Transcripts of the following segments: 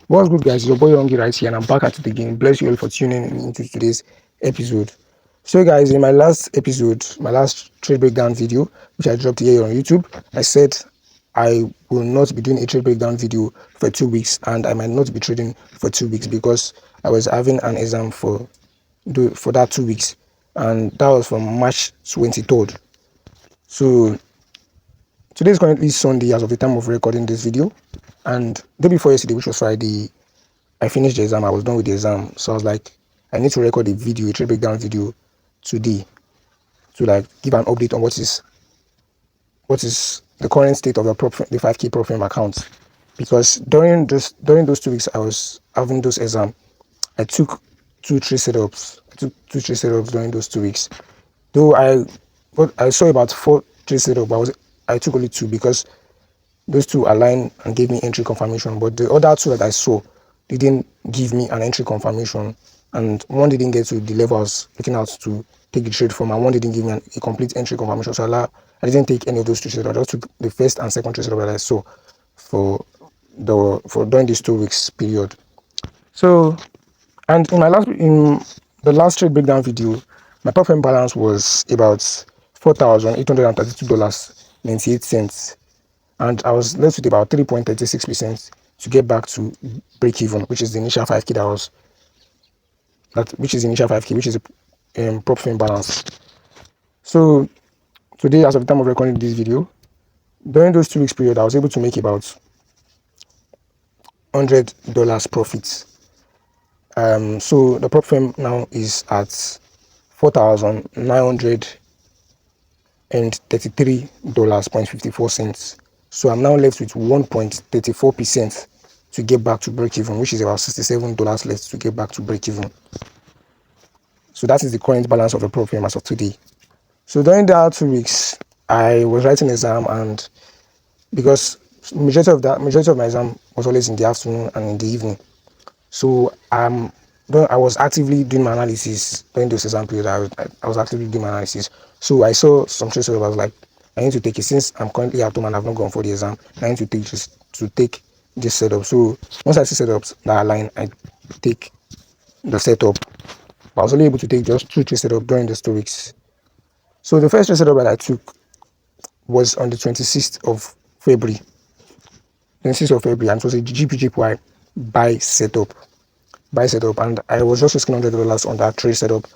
What's good, guys? Your boy Youngie right here, and I'm back at it again. Bless you all for tuning in into today's episode. So, guys, in my last episode, my last trade breakdown video, which I dropped here on YouTube, I said I will not be doing a trade breakdown video for 2 weeks, and I might not be trading for 2 weeks because I was having an exam for that 2 weeks, and that was from March 23rd. So today is currently Sunday as of the time of recording this video, and the day before yesterday, which was Friday, I finished the exam. I was done with the exam, so I was like, I need to record a video, a trade breakdown video today to like give an update on what is the current state of the 5K prop firm account. Because during those 2 weeks I was having those exam, I took two trade setups. During those 2 weeks. Though I saw about four trade setups, but I took only two because those two aligned and gave me entry confirmation, but the other two that I saw didn't give me an entry confirmation, and one didn't get to the level I was looking out to take the trade from, and one didn't give me a complete entry confirmation. So I didn't take any of those two trades. I just took the first and second trade that I saw for during this 2 weeks period. So, and in the last trade breakdown video, my profit balance was about $4,832.98, and I was left with about 3.36% to get back to break even, which is the initial 5K which is the initial 5K, which is a prop firm balance. So today, as of the time of recording this video, during those 2 weeks period, I was able to make about $100 profits. So the prop firm now is at $4,933.54. So I'm now left with 1.34% to get back to break even, which is about $67 left to get back to break even. So that is the current balance of the prop firm as of today. So during that 2 weeks, I was writing exam, and because majority of my exam was always in the afternoon and in the evening, so I was actively doing my analysis during those exam period. I was actively doing my analysis. So I saw some trades. I was like, I need to take it since I'm currently at home and I've not gone for the exam. I need to take this setup. So once I see setups that align, I take the setup. But I was only able to take just two trade setup during those 2 weeks. So the first trade setup that I took was on the 26th of February. 26th of February, and it was a GBPJPY buy setup, and I was just risking $100 on that trade setup.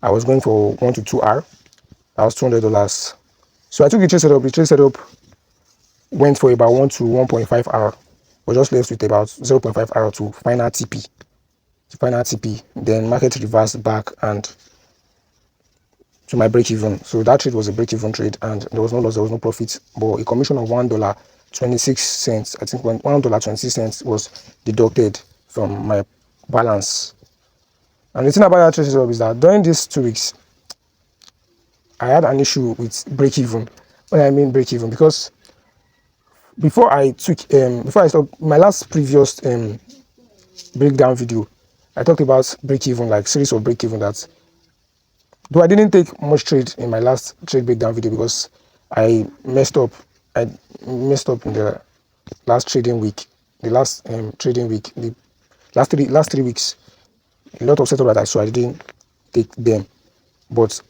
I was going for 1 to 2 hour. That was $200. So I took the trade setup. The trade setup went for about 1 to 1.5 hour. Was just left with about 0.5 hour to final TP. Then market reversed back and to my break even. So that trade was a break even trade, and there was no loss, there was no profit, but a commission of $1.26. I think when $1.26 was deducted from my balance. And the thing about that trade setup is that during these 2 weeks, I had an issue with break even. When I mean break even, because before I stopped my last previous breakdown video, I talked about break even, like series of break even, that though I didn't take much trade in my last trade breakdown video because I messed up. I messed up in the last trading week. The last trading week, the last 3 weeks, a lot of setup that I saw, I didn't take them. But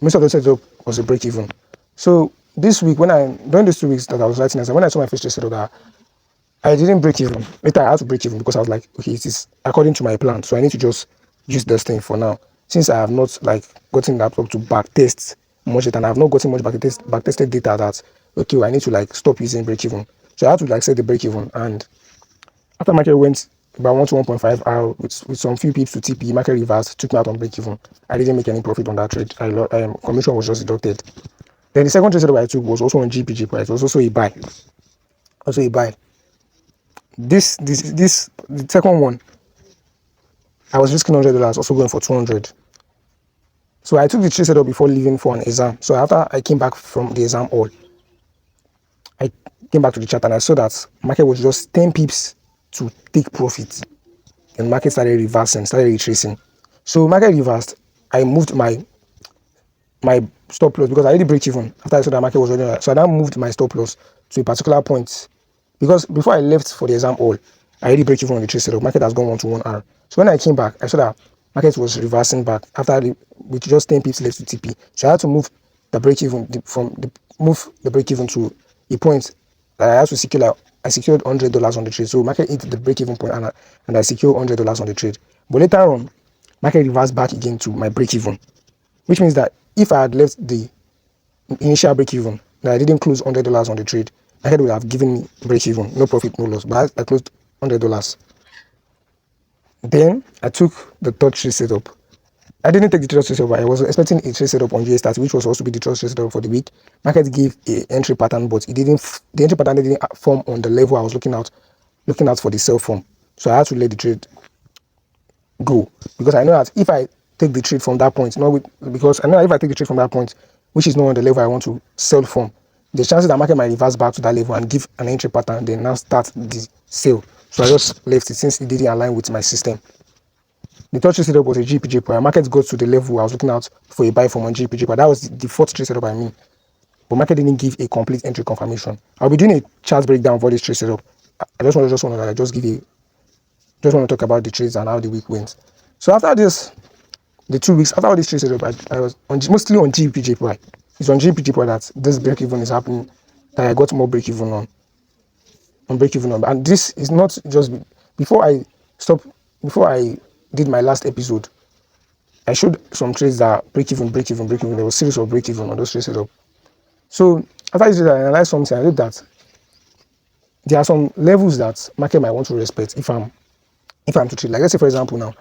most of the setup was a break even. So this week, during these 2 weeks that I was writing, when I saw my first trade setup that I didn't break even. Later I had to break even because I was like, okay, it is according to my plan, so I need to just use this thing for now. Since I have not like gotten that up to back test much data, and I have not gotten much back tested data, that okay, I need to like stop using break even. So I had to like set the break even, and after market went about 1 to 1.5 hour with some few pips to TP, market reversed, took me out on break even. I didn't make any profit on that trade. Commission was just deducted. Then the second trade that I took was also on GBPJPY. It was also a buy. This the second one, I was risking $100, also going for 200. So I took the trade setup before leaving for an exam. So after I came back from the exam hall, I came back to the chart and I saw that market was just 10 pips to take profit. And market started reversing, started retracing. So market reversed. I moved my stop loss because I already break even after I saw that market was already. So I now moved my stop loss to a particular point, because before I left for the exam hall, I already break even on the trade setup. Market has gone 1 to 1 hour. So when I came back, I saw that market was reversing back after with just 10 pips left to TP. So I had to move the break even move the break even to a point that I had to secure. Like, I secured $100 on the trade. So market hit the break even point, and I secured $100 on the trade. But later on, market reversed back again to my break even, which means that if I had left the initial break even, that I didn't close $100 on the trade, market would have given me break even, no profit, no loss. But I closed $100. Then I took the third trade setup. I didn't take the trade setup. I was expecting a trade setup on US30, which was supposed to be the trade setup for the week. Market gave a entry pattern, but it didn't. The entry pattern didn't form on the level I was looking out for the sell form. So I had to let the trade go, because I know that if I take the trade from that point, because I know if I take the trade from that point, which is not on the level I want to sell from, the chances that market might reverse back to that level and give an entry pattern, then now start the sale. So I just left it since it didn't align with my system. The third trade setup was a GBPJPY. Market got to the level I was looking out for a buy from on GBPJPY. That was the fourth trade setup, I mean. But market didn't give a complete entry confirmation. I'll be doing a chart breakdown for this trade setup. I just want to talk about the trades and how the week went. So after this, the 2 weeks after all this trade setup, I was mostly on GBPJPY. It's on GBPJPY that this break even is happening. That I got more break even on break even on. And this is not just before I did my last episode. I showed some trades that break even. There was a series of break even on those trades setup. So after this, I analyzed something. I looked at there are some levels that market might want to respect if I'm to trade. Like, let's say for example now,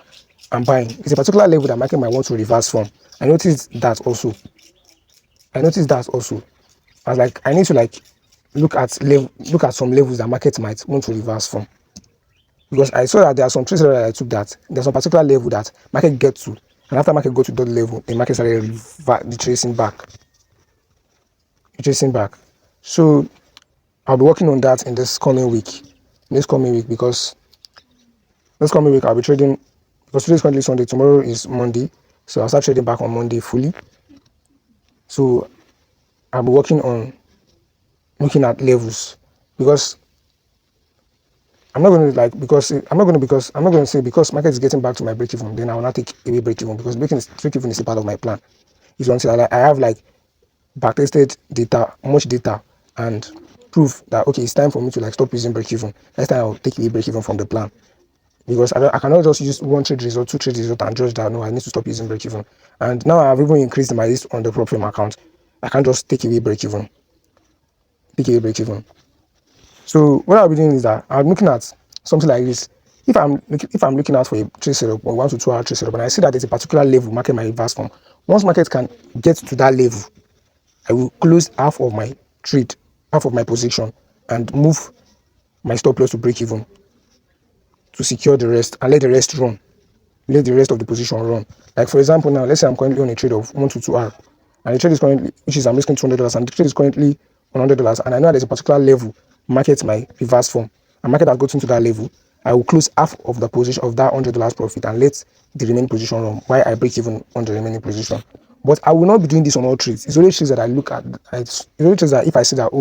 I'm buying. It's a particular level that market might want to reverse from. I noticed that also. I was like, I need to look at some levels that market might want to reverse from, because I saw that there are some trades that I took that there's some particular level that market get to, and after market go to that level, the market started retracing back. So I'll be working on that in this coming week. Because this coming week I'll be trading, because today is currently Sunday, tomorrow is Monday, so I'll start trading back on Monday fully. So I'll be working on looking at levels, because I'm not going to say because market is getting back to my break even, then I will not take away break even, because break even is a part of my plan. It's until I have backtested data, much data, and proof that okay, it's time for me to stop using break even. Next time I'll take away break even from the plan, because I cannot just use one trade result, two trade result, and judge that no, I need to stop using break even. And now I've even increased my list on the prop firm account. I can't just take away break even. So what I'll be doing is that I'm looking at something like this. If I'm looking out for a trade setup or 1 to 2 hour trade setup, and I see that there's a particular level market might reverse from, once market can get to that level, I will close half of my position, and move my stop loss to break even to secure the rest, and let the rest of the position run. Like for example now, let's say I'm currently on a trade of 1 to 2 hour, and the trade is currently, I'm risking $200, and the trade is currently $100, and I know there's a particular level market might reverse from, and market has gotten to that level, I will close half of the position of that $100 profit and let the remaining position run while I break even on the remaining position. But I will not be doing this on all trades. It's only trades that I look at. It's only trades that if I see that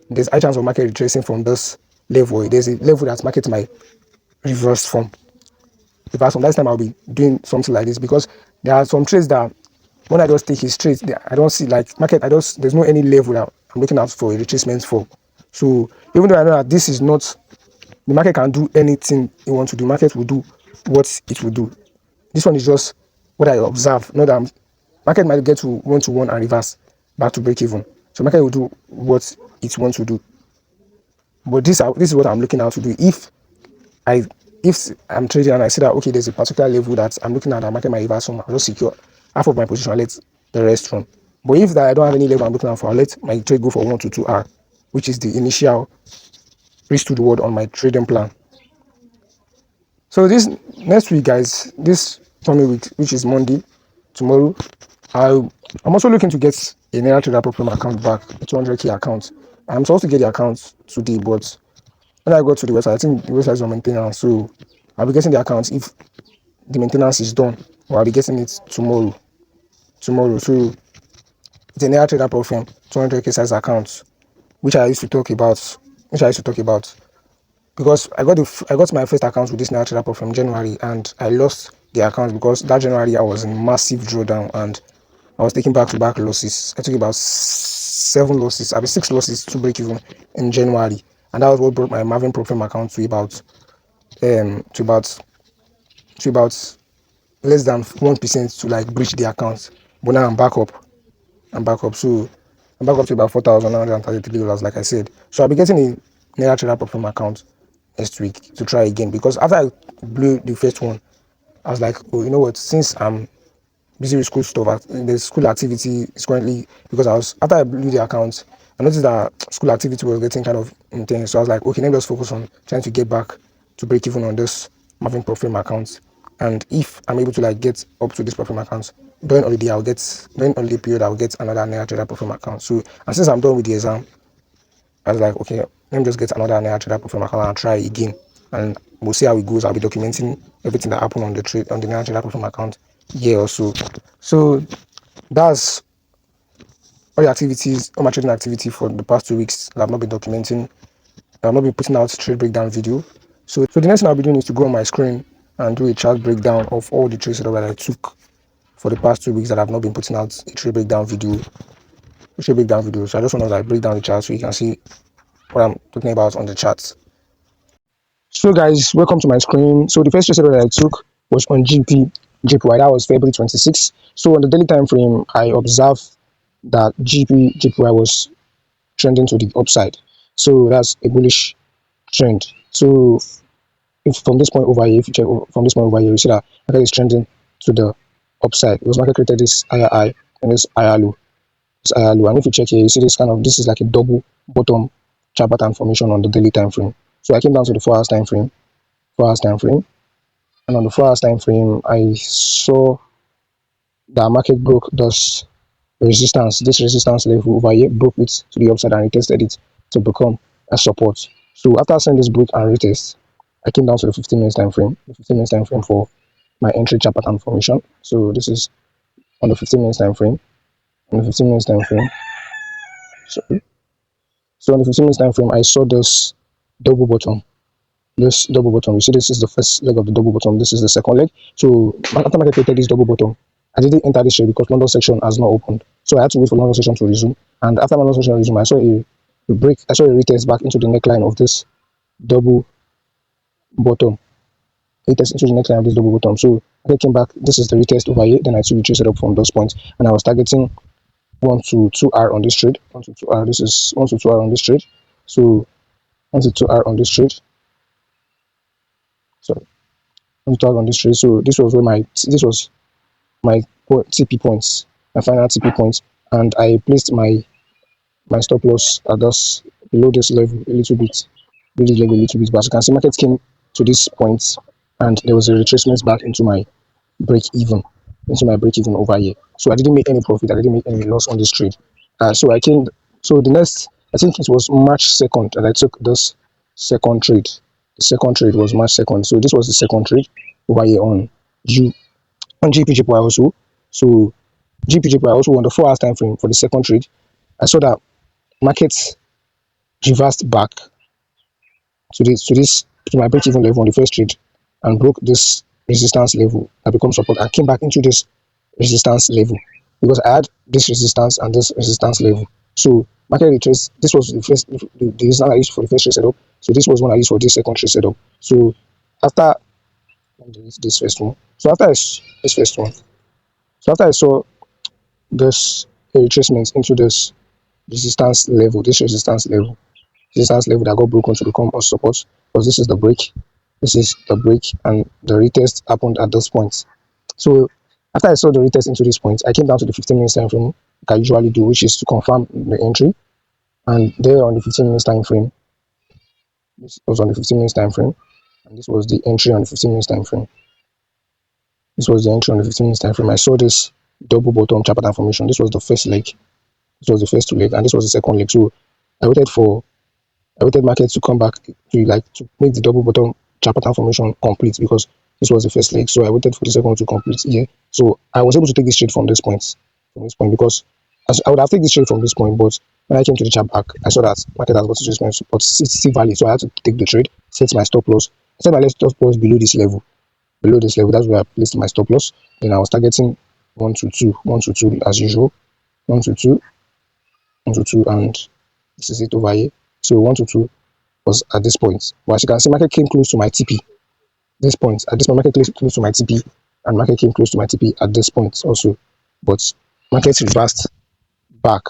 there's a chance of market retracing from this level, there's a level that market might reverse from. Next time I'll be doing something like this, because there are some trades that when I just take it straight, I don't see market. There's no any level that I'm looking out for a retracement for. So even though I know that this is not, the market can do anything it wants to do, market will do what it will do. This one is just what I observe. Not that market might get to 1 to 1 and reverse back to break even. So market will do what it wants to do. But this is what I'm looking out to do. If I'm trading and I see that okay, there's a particular level that I'm looking at, that market might reverse from, I'll just secure half of my position and let the rest run. But if I don't have any level I'm looking out for, I'll let my trade go for 1 to 2 hour, which is the initial risk to reward on my trading plan. So this next week, guys, this coming week, which is Monday, tomorrow, I'm also looking to get a Naira Trader Pro account back, a 200k account. I'm supposed to get the account today, but when I go to the website, I think the website is on maintenance, so I'll be getting the account if the maintenance is done, or I'll be getting it tomorrow. So it's a Naira Trader Pro 200k size account, which I used to talk about. because I got my first account with this Naira Trader Pro from January, and I lost the account because that January I was in massive drawdown and I was taking back-to-back losses. I took about 7 losses, I mean 6 losses to break even in January, and that was what brought my Marvin Profile account to about um to about to about less than 1% to like breach the account. But now I'm back up. I'm back up. So I'm back up to about $4,933, like I said. So I'll be getting a Naira Trader Profile account next week to try again, because after I blew the first one, I was like, oh, you know what? Since I'm busy with school stuff, the school activity is currently, because I was after I blew the account, I noticed that school activity was getting kind of intense. So I was like, okay, let me just focus on trying to get back to break even on this Marvin Profile account. And if I'm able to like get up to this Profile account during holiday, during holiday period I'll get another Naira Trader Profile account. So, and since I'm done with the exam, I was like, okay, let me just get another Naira Trader Profile account and try again, and we'll see how it goes. I'll be documenting everything that happened on the trade on the Naira Trader Profile account here or so. So that's all the activities, all my trading activity for the past 2 weeks that I've not been documenting. I've not been putting out trade breakdown video. So the next thing I'll be doing is to go on my screen and do a chart breakdown of all the trades that I took for the past 2 weeks that I've not been putting out a trade breakdown video. So I just want to like break down the chart so you can see what I'm talking about on the charts. So guys, welcome to my screen. So the first trade that I took was on GBPJPY. That was February 26th. So on the daily time frame, I observed that GBPJPY was trending to the upside. So that's a bullish trend. So if from this point over here, if you check from this point over here, you see that market is trending to the upside because market created this higher high and this higher low. This higher low. And if you check here, you see this is like a double bottom chart pattern formation on the daily time frame. So I came down to the 4 hours time frame, 4 hours time frame, and on the 4 hours time frame, I saw that market broke this resistance level over here, broke it to the upside and retested it to become a support. So after seeing this break and retest, I came down to the 15 minutes time frame, for my entry chart pattern formation. So this is on the 15 minutes time frame. On the 15 minutes time frame, sorry. So on the 15 minutes time frame, I saw this double bottom. This double bottom. You see, this is the first leg of the double bottom. This is the second leg. So after market created this double bottom, I didn't enter this trade because London section has not opened. So I had to wait for London section to resume. And after London section resume, I saw a break. I saw a retest back into the neckline of this double bottom. Retest into the neckline of this double bottom. So I came back. This is the retest over here. Then I took the trade setup from those points, and I was targeting 1 to 2R on this trade. 1 to 2R. This is 1 to 2R on this trade. So 1 to 2R on this trade. Sorry. 1 to 2R on this trade. So this was my TP points, my final TP points, and I placed my stop loss at this below this level a little bit, below this level a little bit. But as you can see, market came to this point, and there was a retracement back into my break even, over here. So I didn't make any profit. I didn't make any loss on this trade. So I came. So the next, I think it was March 2nd, and I took this second trade. The second trade was March 2nd. So this was the second trade over here on GBPJPY also. So GBPJPY also on the 4 hours time frame for the second trade. I saw that markets reversed back to my break even level on the first trade and broke this resistance level that becomes support and came back into this resistance level because I had this resistance and this resistance level. So market retrace. This was the first the resistance I used for the first trade setup. So this was one I used for this second trade setup. So after this first one, so after this first one, so after I saw this retracement into this resistance level that got broken to become a support, because this is the break, and the retest happened at this point. So after I saw the retest into this point, I came down to the 15 minutes time frame like I usually do, which is to confirm the entry. And there on the 15 minutes time frame, this was on the 15 minutes time frame, and this was the entry on the 15 minutes time frame. This was the entry on the 15 minutes time frame. I saw this double bottom chart pattern formation. This was the first leg. This was the first 2 legs, and this was the second leg. So I waited market to come back to make the double bottom chart pattern formation complete because this was the first leg. So I waited for the second one to complete here. So I was able to take this trade from this point, because as I would have taken this trade from this point, but When I came to the chart back, I saw that market has got to this point, but still valid. So I had to take the trade, set my stop loss. Set my stop loss below this level. Below this level, that's where I placed my stop loss. Then I was targeting 1 to 2, 1 to 2 as usual. 1 to 2, 1 to 2, and this is it over here. So 1 to 2 was at this point. But as you can see, market came close to my TP. This point, at this point, market came close to my TP, and market came close to my TP at this point also. But market reversed back,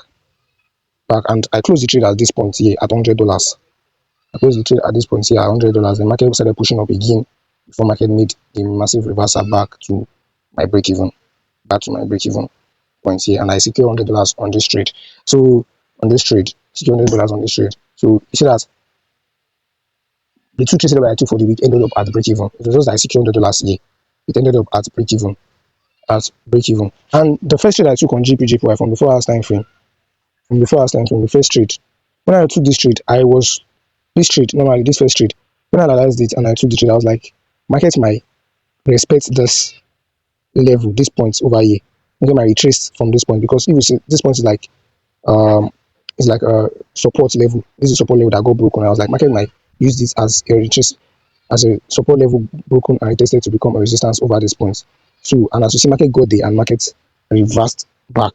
and I closed the trade at this point here at $100. I closed the trade at this point here at $100. The market started pushing up again before market made the massive reversal back to my break even, point here, and I secure $100 on this trade. So on this trade, secure $100 on this trade. So you see that the two trades that I took for the week ended up at break even. It was just that I secured $100 here. It ended up at break even. And the first trade I took on GBPJPY from the 4 hours time frame, the first trade. When I took this trade, this first trade, when I analyzed it and I took the trade, I was like, market might respect this level, this point over here. Market might retrace from this point, because if you see this point is like a support level. This is a support level that got broken. I was like, market might use this as a retrace, as a support level broken and tested to become a resistance over this point. So, and as you see, market got there and market reversed back.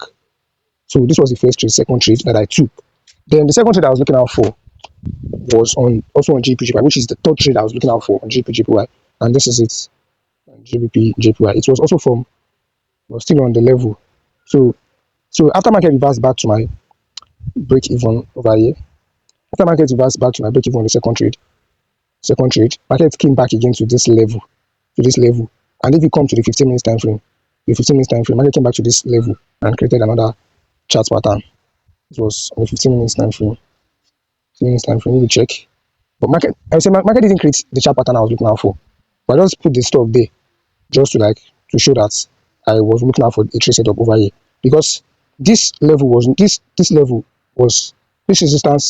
So this was the first trade. Second trade that I took. Then the second trade I was looking out for was also on GBPJPY, which is the third trade I was looking out for on GBPJPY, and this is it, GBPJPY. It was also still on the level. So after market reversed back to my break even over here, after market reversed back to my break even on the second trade, market came back again to this level, and if you come to the 15 minutes time frame, market came back to this level and created another chart pattern. It was on the 15 minutes time frame. 15 minutes time frame, we check. But market didn't create the chart pattern I was looking out for. But I just put the stop there just to show that I was looking out for a trade setup over here, because this resistance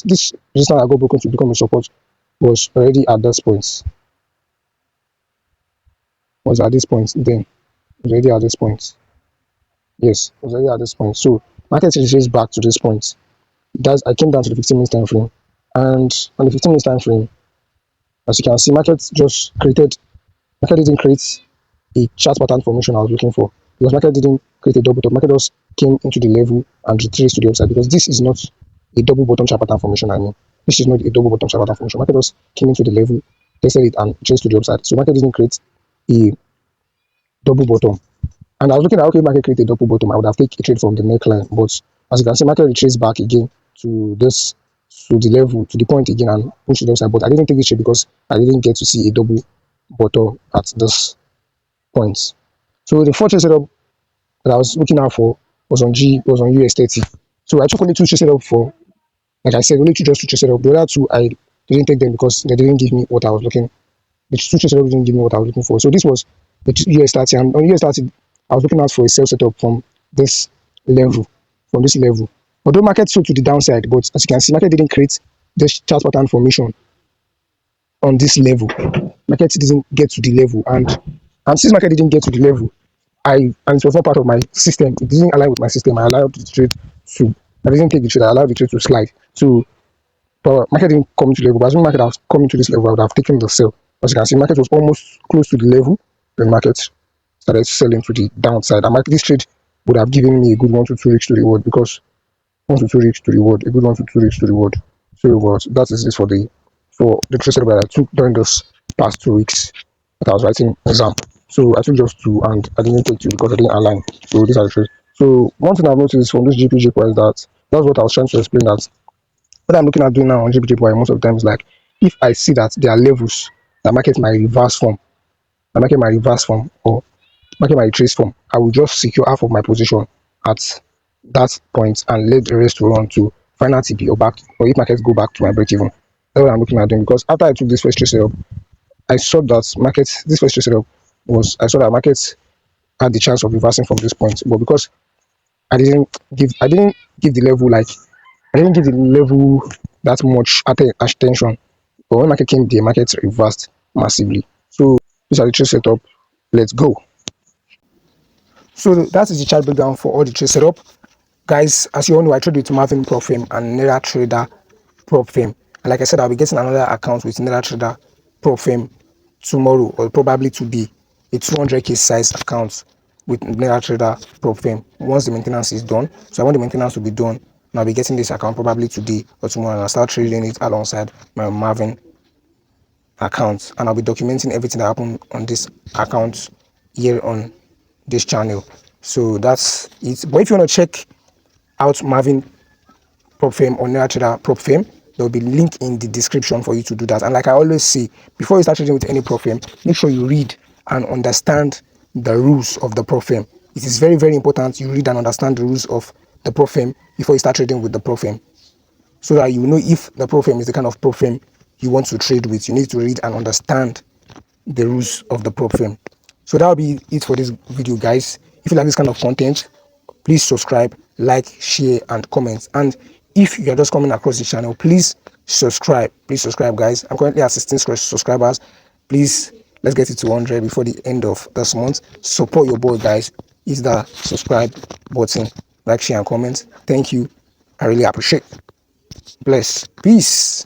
that got broken to become a support was already at this point. Was at this point then. Was already at this point. Yes, was already at this point. So market retraces back to this point. I came down to the 15 minutes time frame, and on the 15 minutes time frame, as you can see, market didn't create a chart pattern formation I was looking for, because market didn't create a double top. Market just came into the level and retraced to the upside, because this is not a double bottom chart pattern formation. This is not a double bottom chart pattern formation. Market just came into the level, tested it, and retraced to the upside. So market didn't create a double bottom. And I was looking at, okay, market create a double bottom, I would have taken a trade from the neckline. But as you can see, market retraced back again to the level, to the point again, and pushed to the upside. But I didn't take this trade because I didn't get to see a double bottom at this point. So the fourth trade setup that I was looking out for was on US30. So I took only two trade setup for, like I said, only two trade setup. The other two I didn't take them because they didn't give me what I was looking. The two trade setup didn't give me what I was looking for. So this was the US30, and on US30 I was looking out for a sell setup from this level. Although market sold to the downside, but as you can see, market didn't create this chart pattern formation on this level. Market didn't get to the level, and since market didn't get to the level, and it was not part of my system, it didn't align with my system. I allowed the trade I didn't take the trade. I allowed the trade to slide. So, but market didn't come to the level. But as market was coming to this level, I would have taken the sell. As you can see, market was almost close to the level. Then market started selling to the downside. And this trade would have given me a good 1 to 2 weeks to reward, because 1 to 2 weeks to reward, a good 1 to 2 weeks to reward. So that is this for the trade setup that I took during this past 2 weeks that I was writing exam. So I took just 2 and I didn't take 2 because I didn't align. So these are the trades. So one thing I've noticed from this GBPJPY is that's what I was trying to explain, that what I'm looking at doing now on GBPJPY most of the time is like, if I see that there are levels that market might reverse from, or market might retrace from, I will just secure half of my position at that point and let the rest run to final TP or if markets go back to my break even. That's what I'm looking at doing, because after I took this first trade setup, I saw that market had the chance of reversing from this point, but because I didn't give the level that much attention. But when market came there, market reversed massively. So these are the trade setup. Let's go. So that is the chart breakdown for all the trade setup. Guys, as you all know, I trade with Marvin Prop Firm and Naira Trader Prop Firm. And like I said, I'll be getting another account with Naira Trader Prop Firm tomorrow, or probably to be a 200k size account with Naira Trader Prop Firm once the maintenance is done. So I want the maintenance to be done, and I'll be getting this account probably today or tomorrow, and I'll start trading it alongside my Marvin account, and I'll be documenting everything that happened on this account here on this channel. So that's it. But if you want to check out Marvin Prop Firm or Naira Trader Prop Firm, there will be link in the description for you to do that. And like I always say, before you start trading with any prop firm, make sure you read and understand the rules of the prop firm. It is very, very important you read and understand the rules of the prop firm before you start trading with the prop firm, so that you know if the prop firm is the kind of prop firm you want to trade with. You need to read and understand the rules of the prop firm. So that'll be it for this video, guys. If you like this kind of content, please subscribe, like, share, and comment. And if you are just coming across the channel, please subscribe. Please subscribe, guys. I'm currently at 16 subscribers. Please, let's get it to 100 before the end of this month. Support your boy, guys. Hit the subscribe button, like, share, and comment. Thank you. I really appreciate it. Bless. Peace.